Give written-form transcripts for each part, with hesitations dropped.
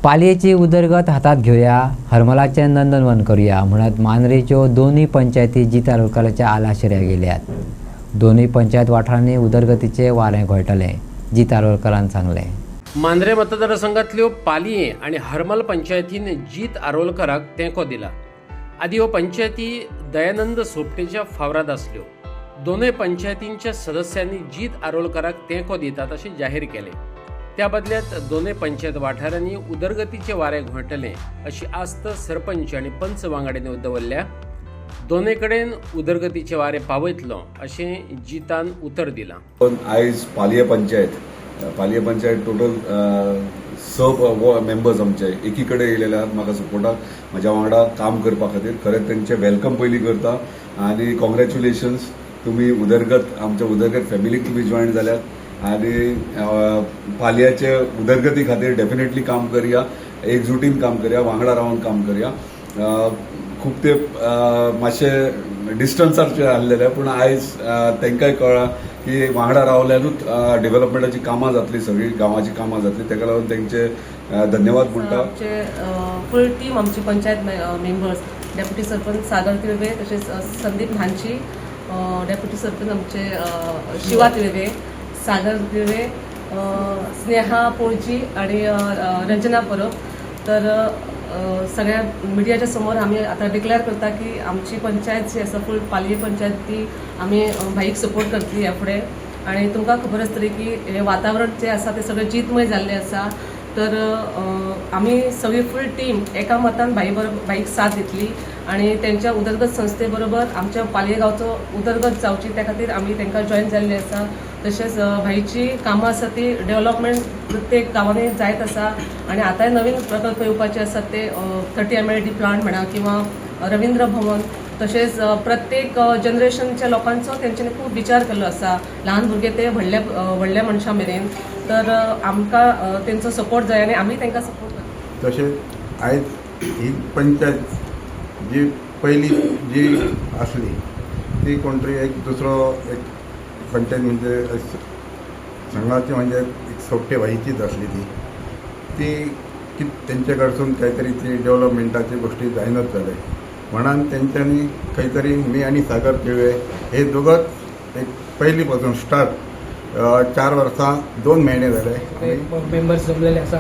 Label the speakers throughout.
Speaker 1: पालयेची उदरगत हातात घेऊया, हरमलाचे नंदनवन करूया म्हणत मांद्रेच्यो दोन्ही पंचायती जीत आरोलकरांच्या आलाशिऱ्या गेल्यात। दोन्ही पंचायत वाठारांनी उदरगतीचे वारें घोळटले, जीत आरोलकरान सांगले।
Speaker 2: मांद्रे मतदारसंघातल्यो पालये आणि हरमल पंचायतीन जीत आरोलकराक तेंको दिला। आदी ह्यो पंचायती दयानंद सोपटेच्या फावरात आसल्यो। दोनूय पंचायतींच्या सदस्यांनी जीत आरोलकराक तेंको दितात अशें जाहीर केले। त्या बदल्यात दोनूय पंचायत वाठारांनी उदरगतीचे वारें घोळटले अशी आस्त सरपंच आणि पंच वांगड्यांनी दवरल्या। दोनूय कडेन उदरगतीचे वारें पावयतलो अशें जितान उतर दिलां।
Speaker 3: आयज पालये पंचायत टोटल स मेंबर्स आमचे एकी कडेन येयलेले आहात म्हाका सपोर्टाक म्हज्या वांगडा काम करपा खातीर। खरेंच तेंचे वेलकम पयलीं करता आनी कॉंग्रॅच्युलेशन्स, तुमी आमच्या उदरगत फॅमिलीक तुमी जॉयन जाल्यात आनी पालयाचे उदरगती खातीर डेफिनेटली काम करया, एकजुटीन काम करया, वांगडा रावन काम करया। खूब ते मातशे डिस्टन्साचेर आसलेले पूण आयज तांकांय कळ्ळां की वांगडा रावल्यानूच डेव्हलपमेंटाची कामां जातली, सगळी गांवाची कामां जातली। ताका लागून तांचे धन्यवाद म्हणटा।
Speaker 4: आमचे फूल टीम आमची पंचायत मेंबर्स, डेप्युटी सरपंच सागर तिळवे, तसेच संदीप न्हांची, डेप्युटी सरपंच आमचे शिवा तिळवे, सागर तिळवे, स्नेहा पोळची आणि रंजना परब। तर सगळ्या मिडियाच्या समोर आम्ही आता डिक्लेअर करता की आमची पंचायत जी आसा फूल पालये पंचायत ती आम्ही भाईक सपोर्ट करतली ह्या फुडें। आणि तुमकां खबर आसतली की हे वातावरण जे आसा ते सगळें जीतमय जाल्लें आसा। तर आम्ही सगळी फूल टीम एका मतान भाईक साथ दितली आणि त्यांच्या उदरगत संस्थे बरोबर आमच्या पालये गांवचो उदरगत जावची त्या खातीर आम्ही तांकां जॉयन जाल्ले आसा। तशेंच भाईची कामां आसा ती डेव्हलपमेंट प्रत्येक गांवांनी जायत आसा आणि आतांय नवीन प्रकल्प येवपाचे आसात ते 30 MLD प्लांट म्हणा किंवा रवींद्र भवन। तशेंच प्रत्येक जनरेशनच्या लोकांचो तेंच्यांनी खूब विचार केल्लो आसा, ल्हान भुरगे ते व्हडल्या मनशां मेरेन। तर आमकां तेंचो सपोर्ट जाय आणि आमी तांकां सपोर्ट करता।
Speaker 5: तशेंच आयज ही पंचायत जी पयली जी आसली ती कोणतरी एक दुसरो एक पंचायत म्हणजे संघाची म्हणजे एक सोपटे भाईचीच आसली ती तेंचे कडसून काहीतरी ती डेव्हलपमेंटाची गोष्टी जायनच जाले म्हणून तेंच्यांनी काहीतरी मी आणि सागर तिळवे हे दोघंच एक पहिली पासून स्टार्ट 4 वर्सां 2 महिने जाले
Speaker 6: मेंबर्स जमलेले आसा।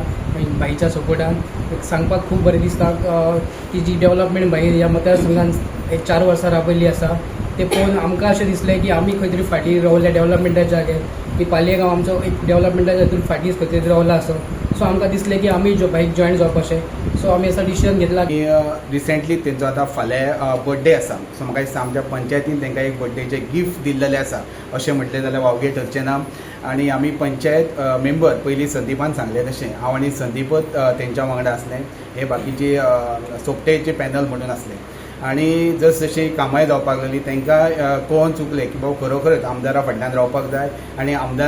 Speaker 6: भाईच्या सपोर्टान एक सांगपाक खूब बरें दिसता की जी डेव्हलपमेंट भाई ह्या मतदारसंघान एक 4 वर्सां राबयल्ली आसा ते पळोवन आमकां अशें दिसलें की आमी खंय तरी फाटीं रावल्या डेव्हलपमेंटाच्या जाग्यार, की पालये गांव आमचो एक डेव्हलपमेंटाच्या हातून फाटीं खंय तरी रावला आसो। सो आमकां दिसलें की आमी भाईक जॉयन जावपाचें। सो आमी असो डिसिजन घेतला की
Speaker 7: रिसेंटली तेंचो आतां फाल्यां बर्थडे आसा। सो म्हाका दिसता आमच्या पंचायतीन तांकां एक बर्थडेचे गिफ्ट दिल्लेलें आसा अशें म्हटलें जाल्यार वावगे ठरचें ना। आनी आमी पंचायत मेंबर पयलीं संदीपान सांगलें तशें हांव आनी संदीपच तेंच्या वांगडा आसलें, हे बाकीचे सोपटेचे पॅनल म्हणून आसलें। आनी जशी कामाय जावपाक लागली तांकां कळोवन चुकलें की बाबा खरोखरच आमदारा फाटल्यान रावपाक जाय आनी आमदार